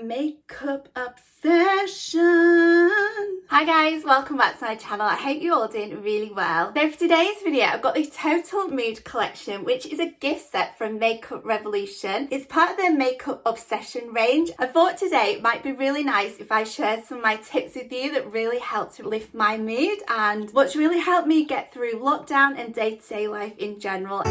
makeup obsession. Hi guys, welcome back to my channel. I hope you're all doing really well. So for today's video, I've got the Total Mood collection, which is a gift set from Makeup Revolution. It's part of their makeup obsession range. I thought today it might be really nice if I shared some of my tips with you that really helped to lift my mood and what's really helped me get through lockdown and day-to-day life in general.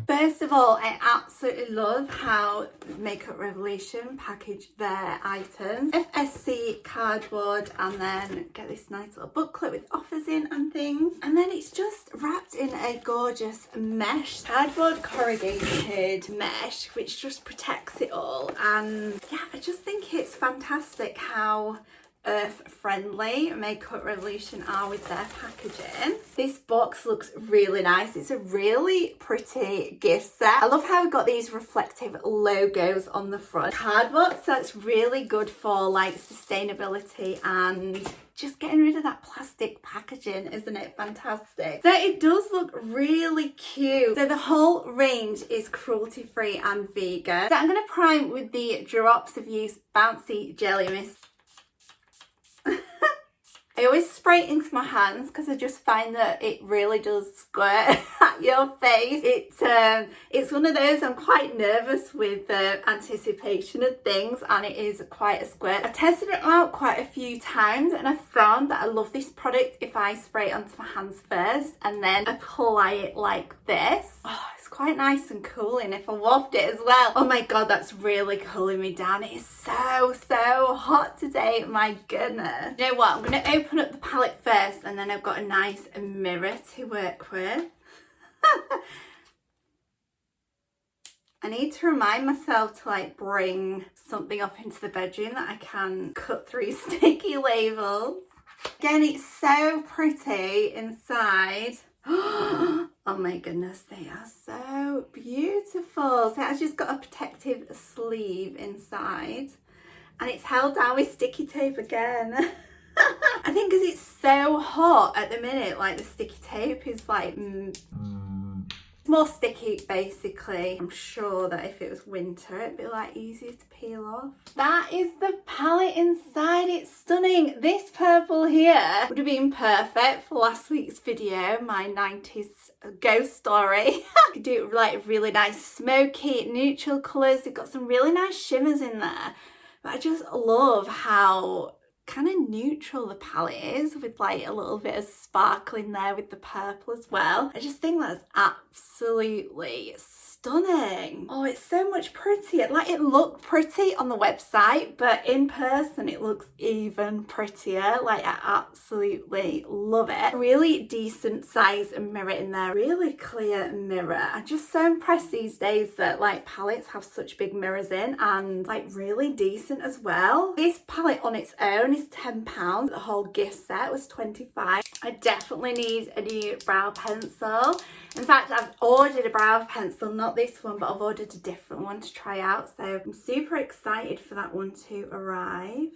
First of all, I absolutely love how Makeup Revolution package their items. FSC cardboard, and then get this nice little booklet with offers in and things. And then it's just wrapped in a gorgeous mesh, cardboard corrugated mesh, which just protects it all. And yeah, I just think it's fantastic how earth-friendly Makeup Revolution are with their packaging. This box looks really nice. It's a really pretty gift set. I love how we've got these reflective logos on the front. Cardboard, so it's really good for like sustainability and just getting rid of that plastic packaging. Isn't it fantastic? So it does look really cute. So the whole range is cruelty free and vegan. So I'm going to prime with the Drops of Youth Bouncy Jelly Mist. I always spray it into my hands because I just find that it really does squirt at your face. It's one of those I'm quite nervous with anticipation of things, and it is quite a squirt. I've tested it out quite a few times and I've found that I love this product if I spray it onto my hands first and then apply it like this. Oh, it's quite nice and cooling if I waft it as well. Oh my god, that's really cooling me down. It is so hot today, my goodness. You know what, I'm going to open up the palette first and then I've got a nice mirror to work with. I need to remind myself to like bring something up into the bedroom that I can cut through sticky labels. Again, it's so pretty inside. Oh my goodness, they are so beautiful. So it has just got a protective sleeve inside and it's held down with sticky tape again. I think because it's so hot at the minute, like the sticky tape is like more sticky basically. I'm sure that if it was winter it'd be like easier to peel off. That is the palette inside. It's stunning. This purple here would have been perfect for last week's video, my 90s ghost story. I could do like really nice smoky neutral colours. They've got some really nice shimmers in there, but I just love how kind of neutral the palette is with like a little bit of sparkle in there with the purple as well. I just think that's absolutely stunning. Oh, it's so much prettier. Like it looked pretty on the website, but in person it looks even prettier. Like I absolutely love it. Really decent size mirror in there, really clear mirror. I'm just so impressed these days that like palettes have such big mirrors in and like really decent as well. This palette on its own is £10. The whole gift set was £25. I definitely need a new brow pencil. In fact, I've ordered a brow pencil, not this one, but I've ordered a different one to try out. So I'm super excited for that one to arrive.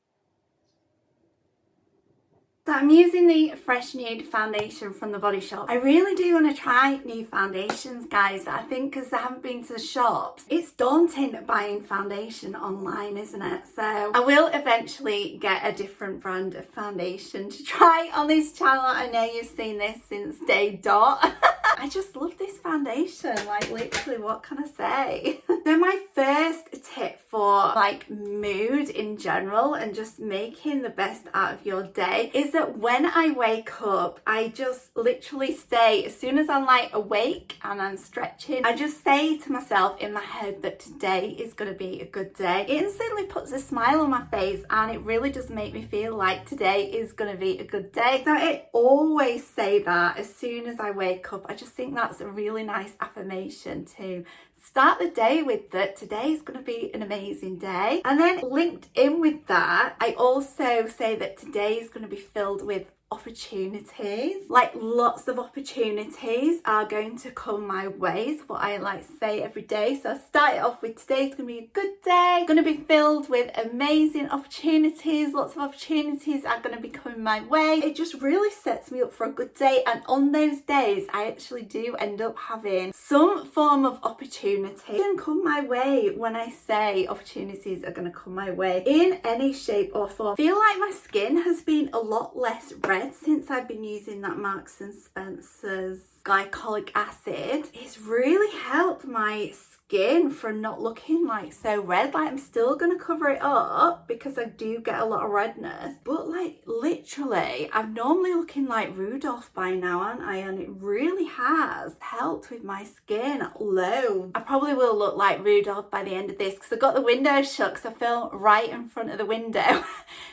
So I'm using the Fresh Nude foundation from the Body Shop. I really do want to try new foundations, guys, but I think because I haven't been to the shops, it's daunting buying foundation online, isn't it? So I will eventually get a different brand of foundation to try on this channel. I know you've seen this since day dot. I just love this foundation, like literally what can I say? So my first tip for like mood in general and just making the best out of your day is that when I wake up, I just literally say, as soon as I'm like awake and I'm stretching, I just say to myself in my head that today is going to be a good day. It instantly puts a smile on my face and it really does make me feel like today is going to be a good day. So I always say that as soon as I wake up. I just think that's a really nice affirmation to start the day with, that today is going to be an amazing day. And then linked in with that, I also say that today is going to be filled with opportunities. Like, lots of opportunities are going to come my way, is what I like to say every day. So I started off with today's gonna be a good day, gonna be filled with amazing opportunities. Lots of opportunities are gonna be coming my way. It just really sets me up for a good day, and on those days I actually do end up having some form of opportunity can come my way. When I say opportunities are gonna come my way in any shape or form, I feel like my skin has been a lot less red since I've been using that Marks and Spencer's glycolic acid. It's really helped my skin from not looking like so red. Like, I'm still gonna cover it up because I do get a lot of redness, but like literally I'm normally looking like Rudolph by now, aren't I? And it really has helped with my skin loads. I probably will look like Rudolph by the end of this because I've got the window shut because I film right in front of the window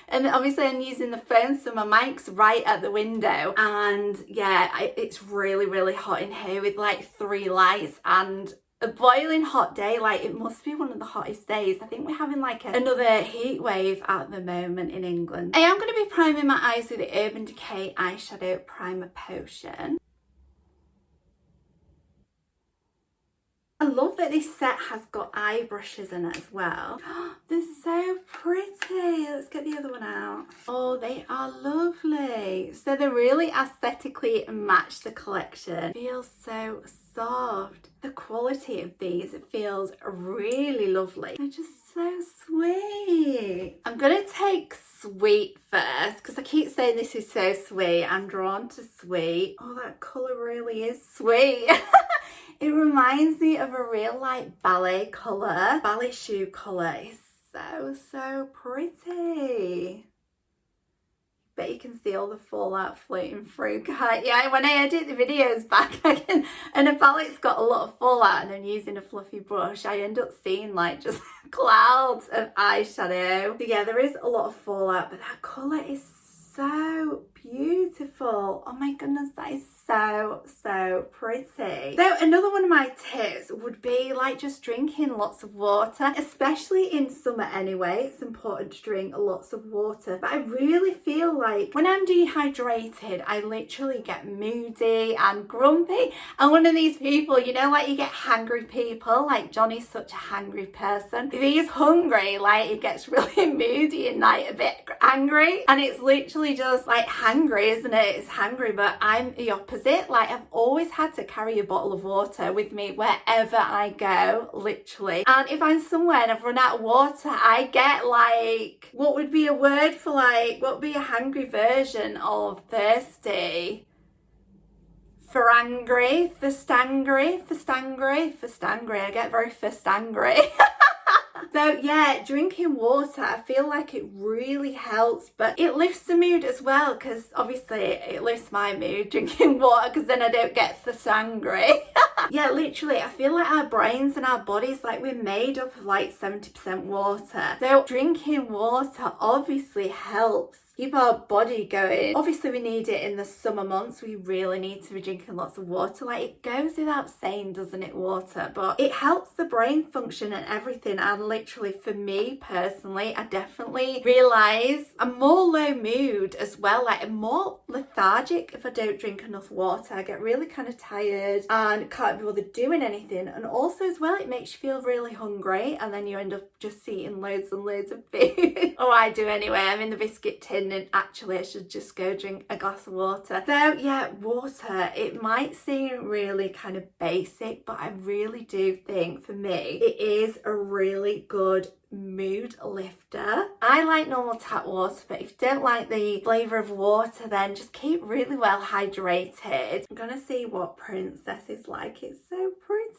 and obviously I'm using the phone, so my mic's right at the window, and yeah, it's really hot in here with like 3 lights and a boiling hot day. Like, it must be one of the hottest days. I think we're having like another heat wave at the moment in England. I am going to be priming my eyes with the Urban Decay Eyeshadow Primer Potion. I love that this set has got eye brushes in it as well. They're so pretty. Let's get the other one out. Oh, they are lovely. So they really aesthetically match the collection. Feels so soft. The quality of these, it feels really lovely. They're just so sweet. I'm gonna take sweet first because I keep saying this is so sweet. I'm drawn to sweet. Oh, that colour really is sweet. It reminds me of a real like ballet colour, ballet shoe colour. It's so pretty. Bet you can see all the fallout floating through. Yeah, when I edit the videos back, and a palette's got a lot of fallout and I'm using a fluffy brush, I end up seeing like just clouds of eyeshadow. So yeah, there is a lot of fallout, but that colour is so beautiful. Oh my goodness, that is so pretty. So another one of my tips would be like just drinking lots of water, especially in summer anyway. It's important to drink lots of water, but I really feel like when I'm dehydrated I literally get moody and grumpy. I'm one of these people, you know, like you get hangry people, like Johnny's such a hangry person. If he's hungry, like he gets really moody and like a bit angry, and it's literally just like hangry, isn't it? It's hangry, but I'm the opposite. Like, I've always had to carry a bottle of water with me wherever I go, literally. And if I'm somewhere and I've run out of water, I get like, what would be a word for like, what would be a hangry version of thirsty? Thirstangry. I get very thirstangry. So yeah, drinking water, I feel like it really helps, but it lifts the mood as well, because obviously it lifts my mood, drinking water, because then I don't get thirstangry. Yeah, literally, I feel like our brains and our bodies, like we're made up of like 70% water. So drinking water obviously helps keep our body going. Obviously we need it in the summer months. We really need to be drinking lots of water. Like, it goes without saying, doesn't it, water? But it helps the brain function and everything. And literally for me personally, I definitely realise I'm more low mood as well. Like, I'm more lethargic if I don't drink enough water. I get really kind of tired and can't be bothered doing anything. And also as well, it makes you feel really hungry, and then you end up just eating loads and loads of food. Or I do anyway. I'm in the biscuit tin and actually I should just go drink a glass of water. So yeah, water, it might seem really kind of basic, but I really do think for me it is a really good mood lifter. I like normal tap water, but if you don't like the flavour of water, then just keep really well hydrated. I'm gonna see what Princess is like. It's so pretty.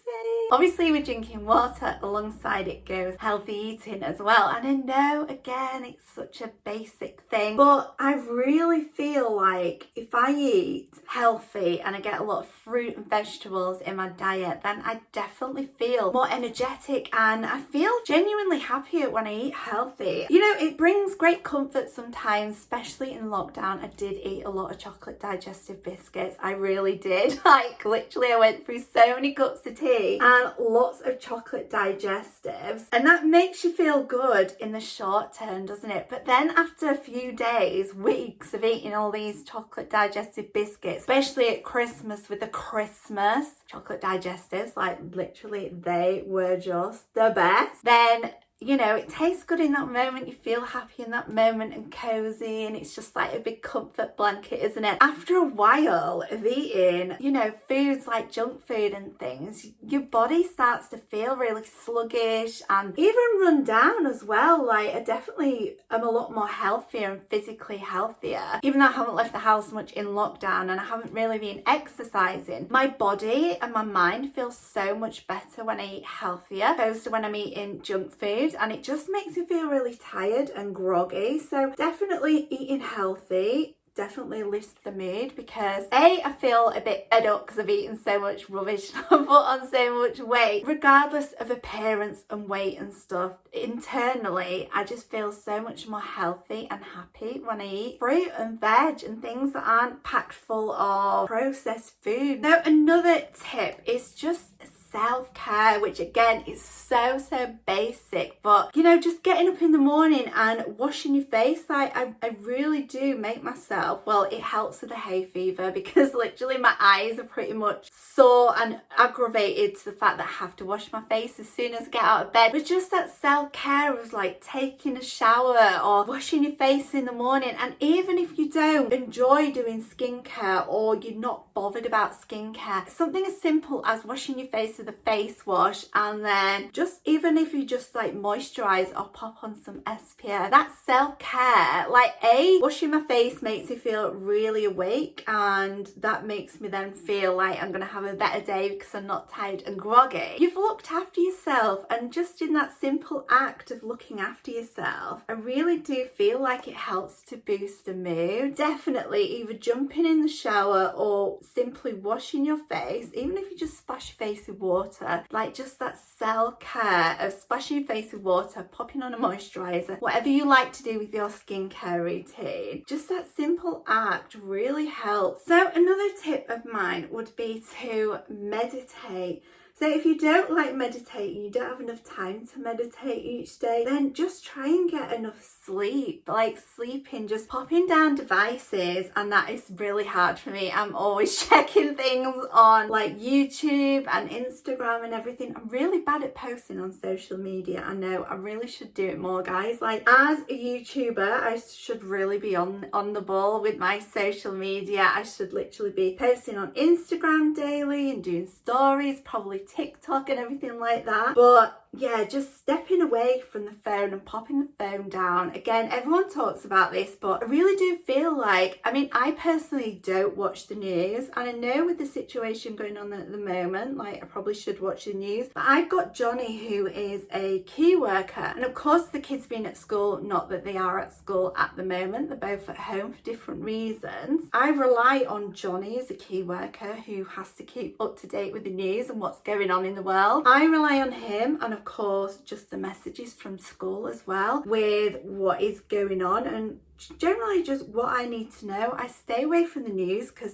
Obviously with drinking water, alongside it goes healthy eating as well. And I know, again, it's such a basic thing, but I really feel like if I eat healthy and I get a lot of fruit and vegetables in my diet, then I definitely feel more energetic and I feel genuinely happy happier when I eat healthy. You know, it brings great comfort sometimes, especially in lockdown. I did eat a lot of chocolate digestive biscuits. I really did. Like, literally, I went through so many cups of tea and lots of chocolate digestives. And that makes you feel good in the short term, doesn't it? But then after a few days, weeks of eating all these chocolate digestive biscuits, especially at Christmas with the Christmas chocolate digestives, like literally they were just the best, then you know, it tastes good in that moment, you feel happy in that moment and cozy, and it's just like a big comfort blanket, isn't it? After a while of eating, you know, foods like junk food and things, your body starts to feel really sluggish and even run down as well. Like, I definitely am a lot more healthier and physically healthier. Even though I haven't left the house much in lockdown and I haven't really been exercising, my body and my mind feel so much better when I eat healthier opposed to when I'm eating junk food. And it just makes me feel really tired and groggy. So definitely eating healthy definitely lifts the mood, because I feel a bit fed up because I've eaten so much rubbish and I've put on so much weight. Regardless of appearance and weight and stuff, internally I just feel so much more healthy and happy when I eat fruit and veg and things that aren't packed full of processed food. So another tip is just self-care, which again is so basic, but you know, just getting up in the morning and washing your face. I really do make myself, well, it helps with the hay fever, because literally my eyes are pretty much sore and aggravated to the fact that I have to wash my face as soon as I get out of bed. But just that self-care of like taking a shower or washing your face in the morning, and even if you don't enjoy doing skincare or you're not bothered about skincare, something as simple as washing your face with a face wash, and then just even if you just like moisturize or pop on some SPF, that's self-care. Like, washing my face makes me feel really awake, and that makes me then feel like I'm gonna have a better day because I'm not tired and groggy. You've looked after yourself, and just in that simple act of looking after yourself, I really do feel like it helps to boost the mood. Definitely either jumping in the shower or simply washing your face, even if you just splash your face with water, like just that self-care of splashing your face with water, popping on a moisturizer, whatever you like to do with your skincare routine, just that simple act really helps. So another tip of mine would be to meditate. So if you don't like meditating, you don't have enough time to meditate each day, then just try and get enough sleep. Like sleeping, just popping down devices, and that is really hard for me. I'm always checking things on like YouTube and Instagram and everything. I'm really bad at posting on social media. I know I really should do it more, guys. Like, as a YouTuber, I should really be on the ball with my social media. I should literally be posting on Instagram daily and doing stories, probably TikTok and everything like that. But yeah, just stepping away from the phone and popping the phone down. Again, everyone talks about this, but I really do feel like, I mean, I personally don't watch the news, and I know with the situation going on at the moment, like, I probably should watch the news, but I've got Johnny, who is a key worker, and of course the kids being at school, not that they are at school at the moment, they're both at home for different reasons. I rely on Johnny as a key worker who has to keep up to date with the news and what's going on in the world. I rely on him, and of course just the messages from school as well with what is going on, and generally just what I need to know. I stay away from the news because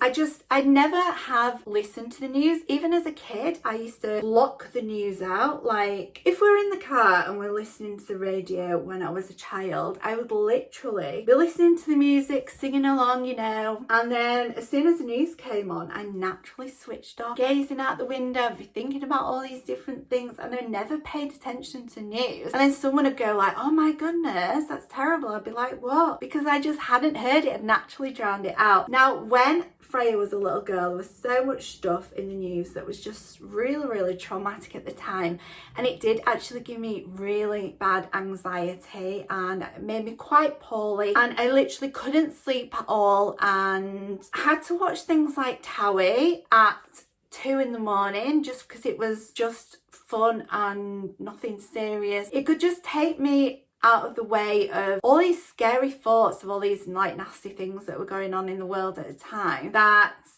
I never have listened to the news. Even as a kid, I used to block the news out. Like, if we're in the car and we're listening to the radio when I was a child, I would literally be listening to the music, singing along, you know, and then as soon as the news came on, I naturally switched off, gazing out the window, be thinking about all these different things, and I never paid attention to news. And then someone would go like, oh my goodness, that's terrible. I'd be like, what? Because I just hadn't heard it and naturally drowned it out. Now, when Freya was a little girl, there was so much stuff in the news that was just really traumatic at the time, and it did actually give me really bad anxiety and it made me quite poorly, and I literally couldn't sleep at all, and I had to watch things like Towie at 2 in the morning just because it was just fun and nothing serious. It could just take me out of the way of all these scary thoughts of all these like nasty things that were going on in the world at the time.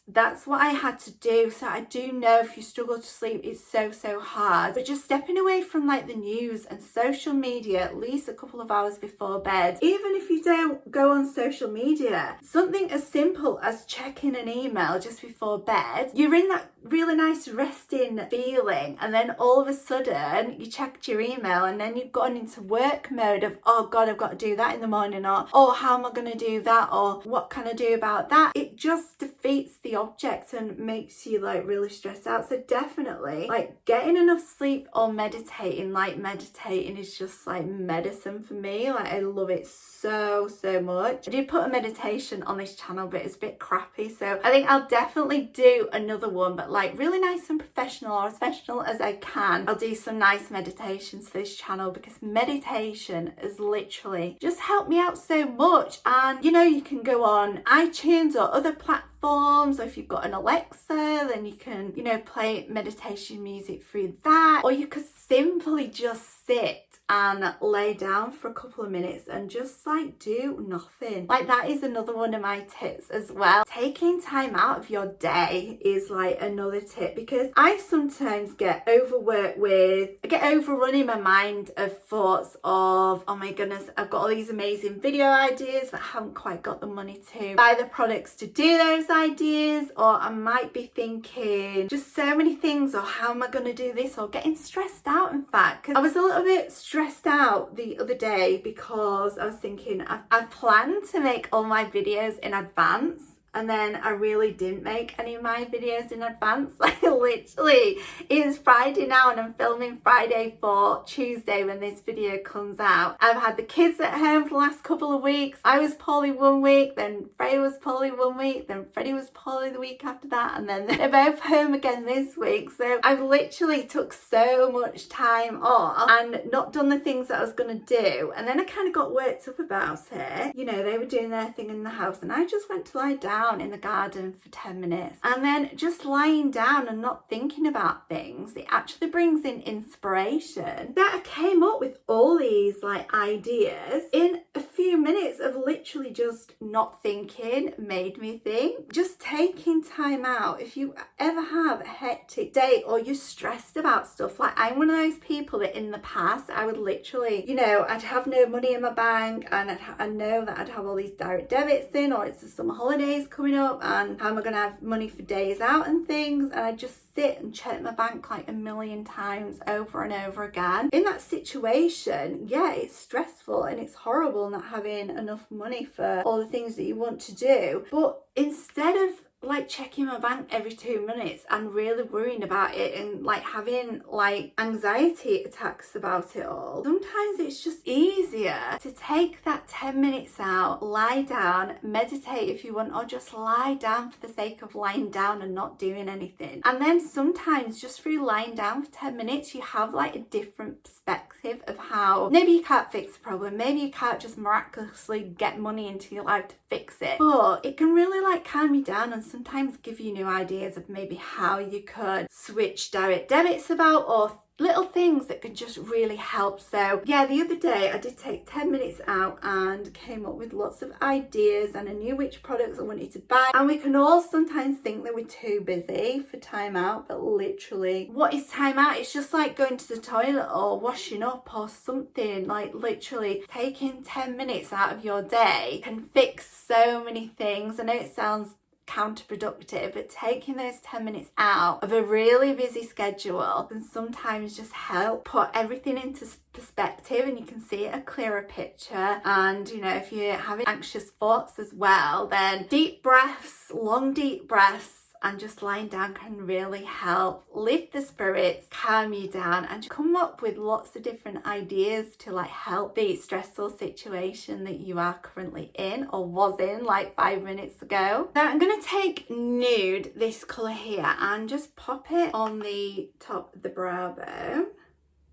That's what I had to do. So I do know if you struggle to sleep, it's so hard, but just stepping away from like the news and social media at least a couple of hours before bed. Even if you don't go on social media, something as simple as checking an email just before bed, you're in that really nice resting feeling, and then all of a sudden you checked your email and then you've gone into work mode of, oh god, I've got to do that in the morning, or oh, how am I going to do that, or what can I do about that? It just defeats the object and makes you like really stressed out. So definitely like getting enough sleep or meditating, like meditating is just like medicine for me. Like I love it so much. I did put a meditation on this channel, but it's a bit crappy, so I think I'll definitely do another one, but like really nice and professional, or as professional as I can. I'll do some nice meditations for this channel, because meditation has literally just helped me out so much. And you know, you can go on iTunes or other platforms, or if you've got an Alexa, then you can, you know, play meditation music through that, or you could simply just sit and lay down for a couple of minutes and just like do nothing. Like that is another one of my tips as well. Taking time out of your day is like another tip, because I sometimes get overworked I get overrun in my mind of thoughts of, oh my goodness, I've got all these amazing video ideas but I haven't quite got the money to buy the products to do those ideas, or I might be thinking just so many things, or how am I going to do this, or getting stressed out. In fact, because I was a little bit stressed out the other day because I was thinking I planned to make all my videos in advance, and then I really didn't make any of my videos in advance. Like literally, it's Friday now and I'm filming Friday for Tuesday when this video comes out. I've had the kids at home for the last couple of weeks. I was poorly one week, then Freya was poorly one week, then Freddie was poorly the week after that, and then they're both home again this week. So I've literally took so much time off and not done the things that I was going to do. And then I kind of got worked up about it. You know, they were doing their thing in the house and I just went to lie down in the garden for 10 minutes, and then just lying down and not thinking about things, it actually brings in inspiration. That I came up with all these like ideas in a few minutes of literally just not thinking made me think. Just taking time out. If you ever have a hectic day or you're stressed about stuff, like I'm one of those people that in the past I would literally, you know, I'd have no money in my bank, and I know that I'd have all these direct debits in, or it's the summer holidays coming up and how am I going to have money for days out and things, and I just sit and check my bank like a million times over and over again. In that situation, yeah, it's stressful and it's horrible not having enough money for all the things that you want to do, but instead of like checking my bank every 2 minutes and really worrying about it and like having like anxiety attacks about it all, sometimes it's just easier to take that 10 minutes out, lie down, meditate if you want, or just lie down for the sake of lying down and not doing anything. And then sometimes just through lying down for 10 minutes, you have like a different perspective of how maybe you can't fix the problem, maybe you can't just miraculously get money into your life to fix it, but it can really like calm you down and sometimes give you new ideas of maybe how you could switch direct debits about, or little things that can just really help. So yeah, the other day I did take 10 minutes out and came up with lots of ideas, and I knew which products I wanted to buy. And we can all sometimes think that we're too busy for time out, but literally, what is time out? It's just like going to the toilet or washing up or something. Like literally taking 10 minutes out of your day can fix so many things. I know it sounds counterproductive, but taking those 10 minutes out of a really busy schedule can sometimes just help put everything into perspective, and you can see a clearer picture. And you know, if you're having anxious thoughts as well, then deep breaths, long deep breaths, and just lying down can really help lift the spirits, calm you down, and come up with lots of different ideas to like help the stressful situation that you are currently in or was in like 5 minutes ago. Now I'm going to take Nude, this colour here, and just pop it on the top of the brow bone.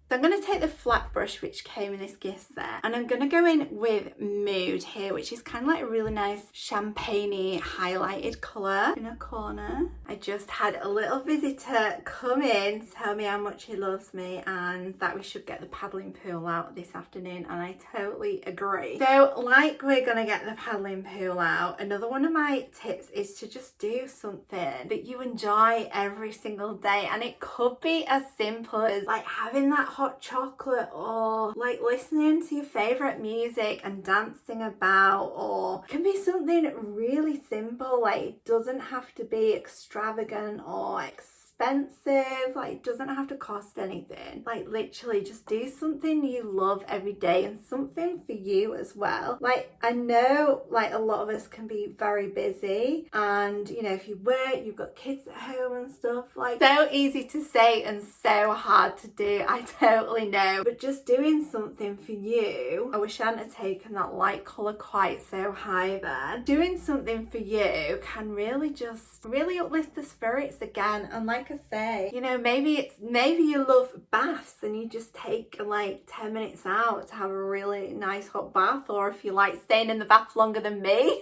So I'm going to take the flat brush which came in this gift set, and I'm going to go in with Mood here, which is kind of like a really nice champagne-y highlighted colour in a corner. I just had a little visitor come in to tell me how much he loves me and that we should get the paddling pool out this afternoon, and I totally agree. So like we're going to get the paddling pool out, another one of my tips is to just do something that you enjoy every single day, and it could be as simple as like having that hot chocolate, or like listening to your favourite music and dancing about, or it can be something really simple. Like it doesn't have to be extravagant or expensive, like it doesn't have to cost anything. Like literally just do something you love every day, and something for you as well. Like I know like a lot of us can be very busy, and you know, if you work, you've got kids at home and stuff, like so easy to say and so hard to do, I totally know, but just doing something for you. I wish I hadn't have taken that light colour quite so high then. Doing something for you can really just really uplift the spirits again. And like I say, you know, maybe you love baths and you just take like 10 minutes out to have a really nice hot bath, or if you like staying in the bath longer than me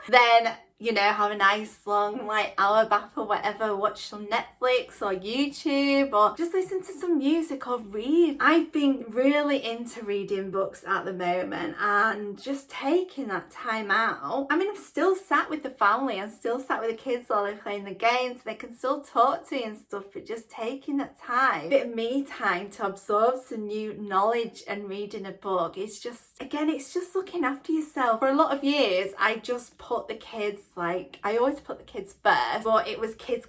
then you know, have a nice long like hour bath or whatever, watch some Netflix or YouTube, or just listen to some music or read. I've been really into reading books at the moment, and just taking that time out. I mean, I'm still sat with the family, I'm still sat with the kids while they're playing the games, they can still talk to me and stuff, but just taking that time, bit of me time to absorb some new knowledge and reading a book, it's just, again, it's just looking after yourself. For a lot of years I just put the kids, like I always put the kids first, but it was kids,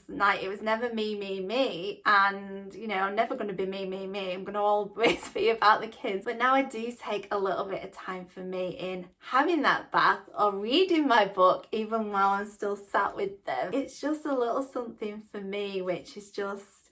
like it was never me, and you know, I'm never going to be me, I'm going to always be about the kids. But now I do take a little bit of time for me in having that bath or reading my book, even while I'm still sat with them. It's just a little something for me, which is just,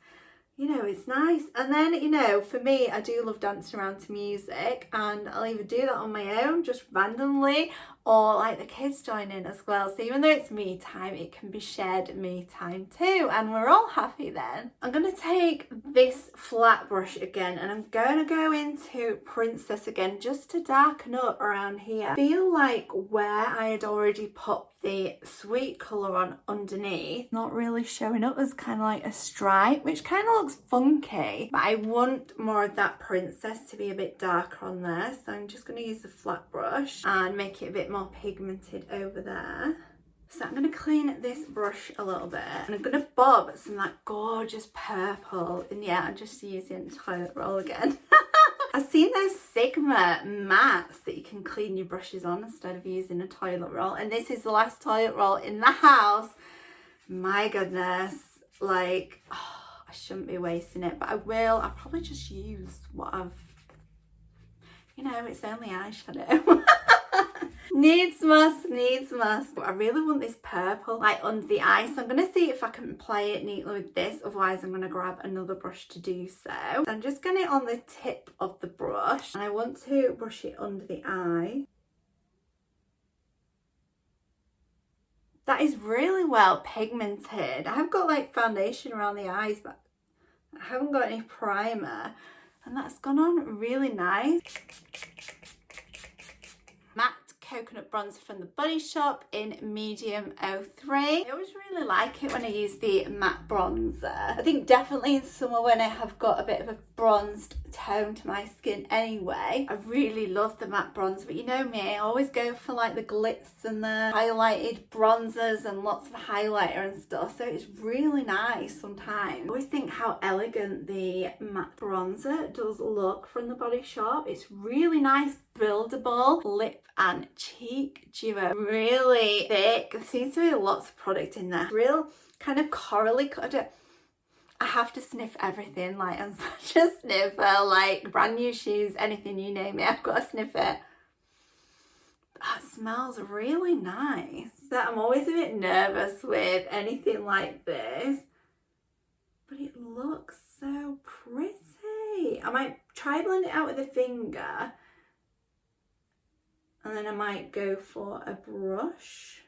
you know, it's nice. And then, you know, for me, I do love dancing around to music, and I'll either do that on my own, just randomly, or like the kids join in as well. So even though it's me time, it can be shared me time too, and we're all happy then. I'm going to take this flat brush again, and I'm going to go into Princess again, just to darken up around here. I feel like where I had already put the sweet colour on underneath, not really showing up as kind of like a stripe, which kind of looks funky, but I want more of that Princess to be a bit darker on there. So I'm just going to use the flat brush and make it a bit more pigmented over there. So I'm going to clean this brush a little bit, and I'm going to bob some of that gorgeous purple, and yeah, I'm just using the toilet roll again. I've seen those Sigma mats that you can clean your brushes on instead of using a toilet roll, and this is the last toilet roll in the house. My goodness, like, oh, I shouldn't be wasting it, but I will. I'll probably just use what I've, you know, it's only eyeshadow. Needs must. I really want this purple like under the eye, so I'm going to see if I can apply it neatly with this, otherwise I'm going to grab another brush to do so. So I'm just getting it on the tip of the brush, and I want to brush it under the eye. That is really well pigmented. I have got like foundation around the eyes, but I haven't got any primer, and that's gone on really nice. Matte coconut bronzer from the Body Shop in medium 03. I always really like it when I use the matte bronzer. I think definitely in summer, when I have got a bit of a bronzed tone to my skin anyway, I really love the matte bronzer. But you know me, I always go for like the glitz and the highlighted bronzers and lots of highlighter and stuff, so it's really nice sometimes. I always think how elegant the matte bronzer does look from the Body Shop. It's really nice, buildable lip and cheek duo, really thick. There seems to be lots of product in there, real kind of corally cut. I have to sniff everything, like I'm such a sniffer, like brand new shoes, anything you name it, I've got to sniff it. That smells really nice. So I'm always a bit nervous with anything like this, but it looks so pretty. I might try blend it out with a finger, and then I might go for a brush.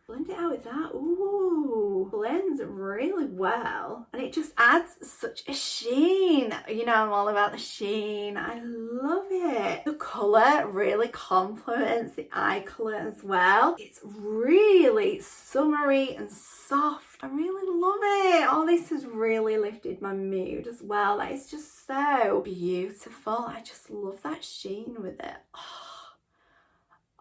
Blend it out with that. Ooh. blends really well, and it just adds such a sheen. You know, I'm all about the sheen. I love it. The colour really complements the eye colour as well. It's really summery and soft. I really love it. All this has really lifted my mood as well. Like, it's just so beautiful. I just love that sheen with it.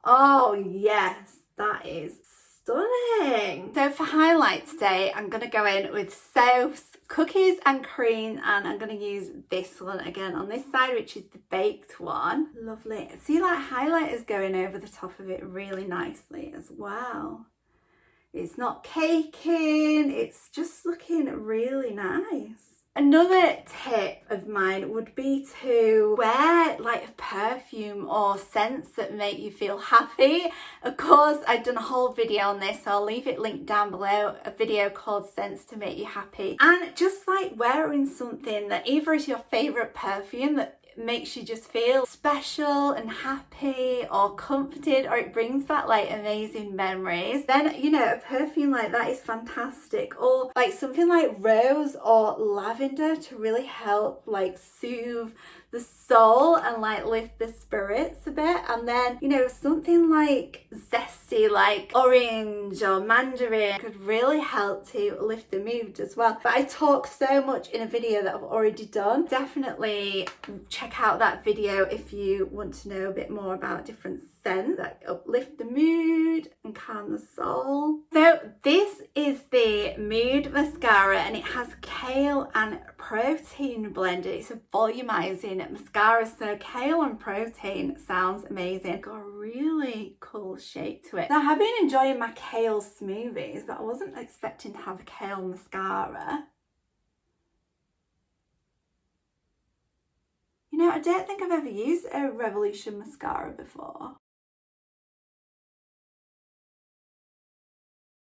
Oh yes, that is stunning. So for highlight today, I'm going to go in with soaps, cookies and cream, and I'm going to use this one again on this side, which is the baked one. Lovely. See, like, highlight is going over the top of it really nicely as well. It's not caking, it's just looking really nice. Another tip of mine would be to wear like a perfume or scents that make you feel happy. Of course, I've done a whole video on this, so I'll leave it linked down below, a video called Scents to Make You Happy. And just like wearing something that either is your favourite perfume that makes you just feel special and happy or comforted, or it brings back like amazing memories, then, you know, a perfume like that is fantastic. Or like something like rose or lavender to really help like soothe the soul and like lift the spirits a bit. And then, you know, something like zesty like orange or mandarin could really help to lift the mood as well. But I talk so much in a video that I've already done. Definitely check out that video if you want to know a bit more about different scents that uplift the mood and calm the soul. So this is the Mood Mascara, and it has kale and protein blended. It's a volumizing mascara, so kale and protein sounds amazing. Got a really cool shape to it. Now, I have been enjoying my kale smoothies, but I wasn't expecting to have a kale mascara. You know, I don't think I've ever used a Revolution mascara before.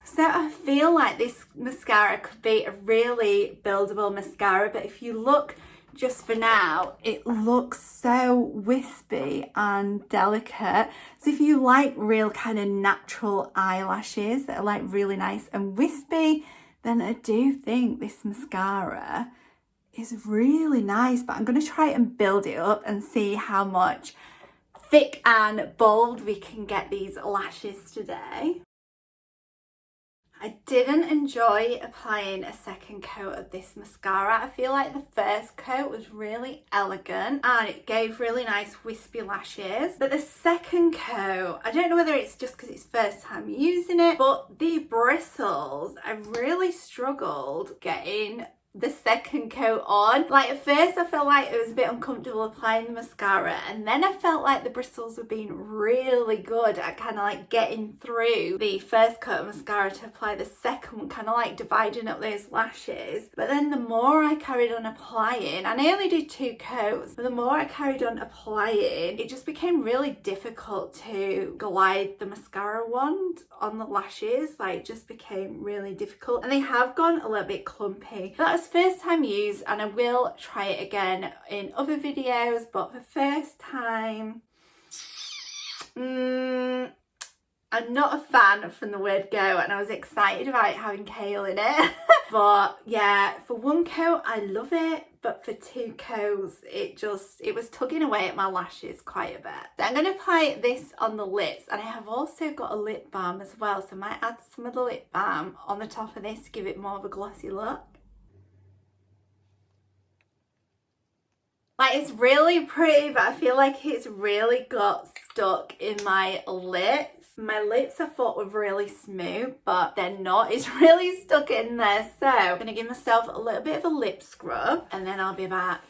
So I feel like this mascara could be a really buildable mascara, but if you look just for now, it looks so wispy and delicate. So if you like real kind of natural eyelashes that are like really nice and wispy, then I do think this mascara is really nice. But I'm going to try and build it up and see how much thick and bold we can get these lashes today. I didn't enjoy applying a second coat of this mascara. I feel like the first coat was really elegant and it gave really nice wispy lashes. But the second coat, I don't know whether it's just because it's first time using it, but the bristles, I really struggled getting the second coat on. Like, at first I felt like it was a bit uncomfortable applying the mascara, and then I felt like the bristles were being really good at kind of like getting through the first coat of mascara to apply the second one, kind of like dividing up those lashes. But then the more I carried on applying, and I only did 2 coats, but the more I carried on applying, it just became really difficult to glide the mascara wand on the lashes. Like, just became really difficult, and they have gone a little bit clumpy. That was first time use, and I will try it again in other videos, but for first time, I'm not a fan from the word go, and I was excited about having kale in it. But yeah, for 1 coat I love it, but for 2 coats it was tugging away at my lashes quite a bit. So I'm going to apply this on the lips, and I have also got a lip balm as well, so I might add some of the lip balm on the top of this to give it more of a glossy look. Like, it's really pretty, but I feel like it's really got stuck in my lips. My lips I thought were really smooth, but they're not. It's really stuck in there. So I'm going to give myself a little bit of a lip scrub, and then I'll be back.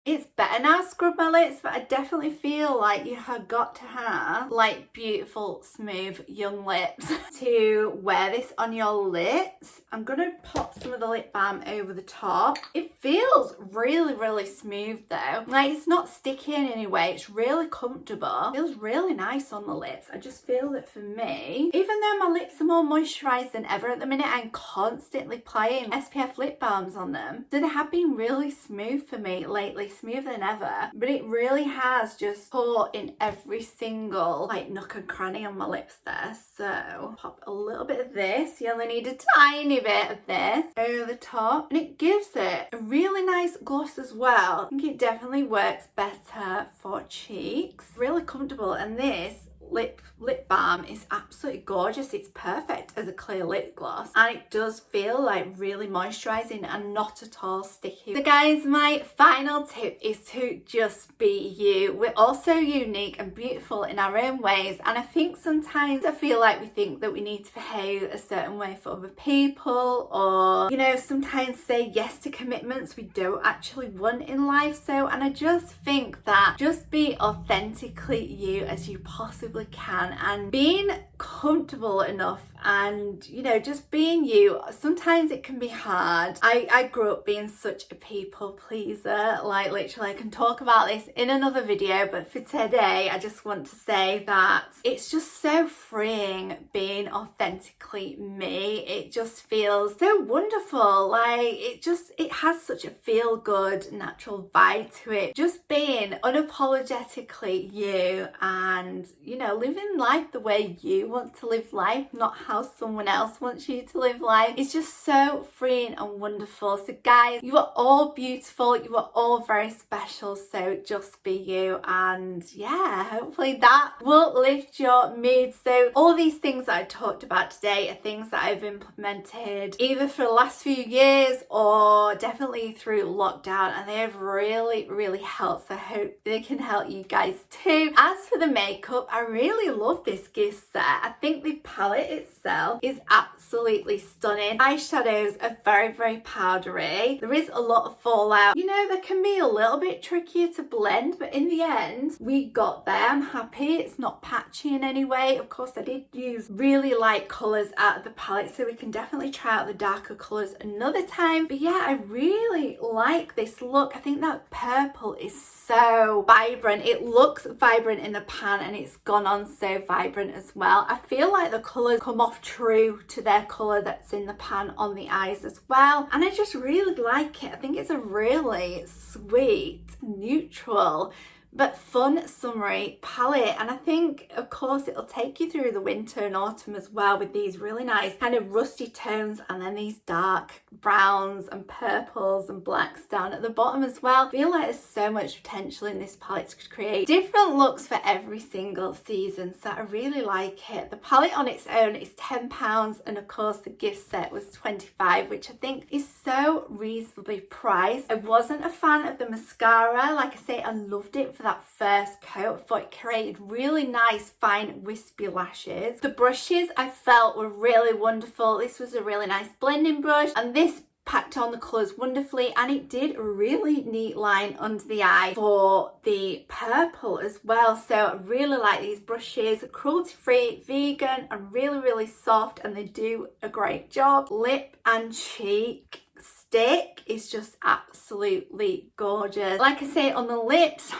It's better now to scrub my lips, but I definitely feel like you have got to have like beautiful, smooth, young lips to wear this on your lips. I'm going to pop some of the lip balm over the top. It feels really, really smooth though. Like, it's not sticky in any way. It's really comfortable. It feels really nice on the lips. I just feel that for me, even though my lips are more moisturised than ever at the minute, I'm constantly applying SPF lip balms on them. So they have been really smooth for me lately smoother than ever, but it really has just caught in every single like nook and cranny on my lips there. So pop a little bit of this. You only need a tiny bit of this over the top, and it gives it a really nice gloss as well. I think it definitely works better for cheeks. Really comfortable, and this lip balm is absolutely gorgeous. It's perfect as a clear lip gloss, and it does feel like really moisturizing and not at all sticky. So guys, my final tip is to just be you. We're all so unique and beautiful in our own ways, and I think sometimes I feel like we think that we need to behave a certain way for other people, or you know, sometimes say yes to commitments we don't actually want in life. So, and I just think that just be authentically you as you possibly can, and being comfortable enough and you know, just being you. Sometimes it can be hard. I grew up being such a people pleaser, like literally I can talk about this in another video, but for today I just want to say that it's just so freeing being authentically me. It just feels so wonderful. Like it has such a feel good natural vibe to it, just being unapologetically you, and you know, living life the way you want to live life, not how someone else wants you to live life. It's just so freeing and wonderful. So guys, you are all beautiful, you are all very special, so just be you. And yeah, hopefully that will lift your mood. So all these things that I talked about today are things that I've implemented either for the last few years or definitely through lockdown, and they have really helped. So I hope they can help you guys too. As for the makeup, I really love this gift set. I think the palette itself is absolutely stunning. Eyeshadows are very powdery. There is a lot of fallout. You know, they can be a little bit trickier to blend, but in the end, we got there. I'm happy. It's not patchy in any way. Of course, I did use really light colours out of the palette, so we can definitely try out the darker colours another time. But yeah, I really like this look. I think that purple is so vibrant. It looks vibrant in the pan, and it's gone on so vibrant as well. I feel like the colours come off true to their colour that's in the pan on the eyes as well, and I just really like it. I think it's a really sweet, neutral but fun summery palette, and I think of course it'll take you through the winter and autumn as well, with these really nice kind of rusty tones and then these dark browns and purples and blacks down at the bottom as well. I feel like there's so much potential in this palette to create different looks for every single season, so I really like it. The palette on its own is £10, and of course the gift set was £25, which I think is so reasonably priced. I wasn't a fan of the mascara. Like I say, I loved it for that first coat. I thought it created really nice fine wispy lashes. The brushes I felt were really wonderful. This was a really nice blending brush, and this packed on the colours wonderfully, and it did a really neat line under the eye for the purple as well. So I really like these brushes. Cruelty free, vegan, and really soft, and they do a great job. Lip and cheek stick is just absolutely gorgeous. Like I say, on the lips,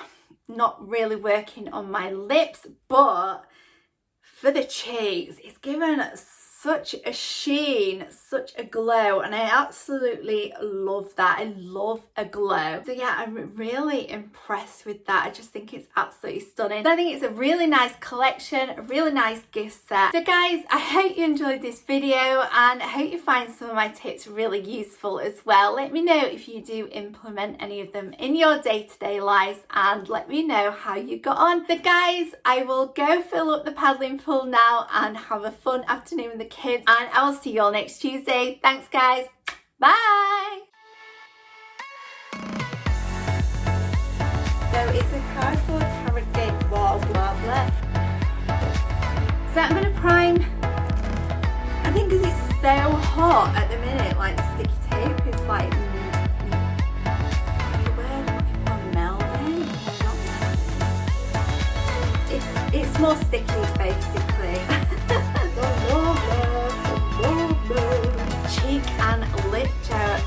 not really working on my lips, but for the cheeks, it's given such a sheen, such a glow, and I absolutely love that. I love a glow. So yeah, I'm really impressed with that. I just think it's absolutely stunning. So I think it's a really nice collection, a really nice gift set. So guys, I hope you enjoyed this video, and I hope you find some of my tips really useful as well. Let me know if you do implement any of them in your day-to-day lives, and let me know how you got on. So guys, I will go fill up the paddling pool now and have a fun afternoon with the kids, and I will see you all next Tuesday. Thanks guys, bye. So it's a cardboard carrot cake wall wobbler. So I'm going to prime, I think because it's so hot at the minute, like the sticky tape is like, what's the word I'm looking for, melding? Not melding. It's more sticky basically. Cheek and lip gel.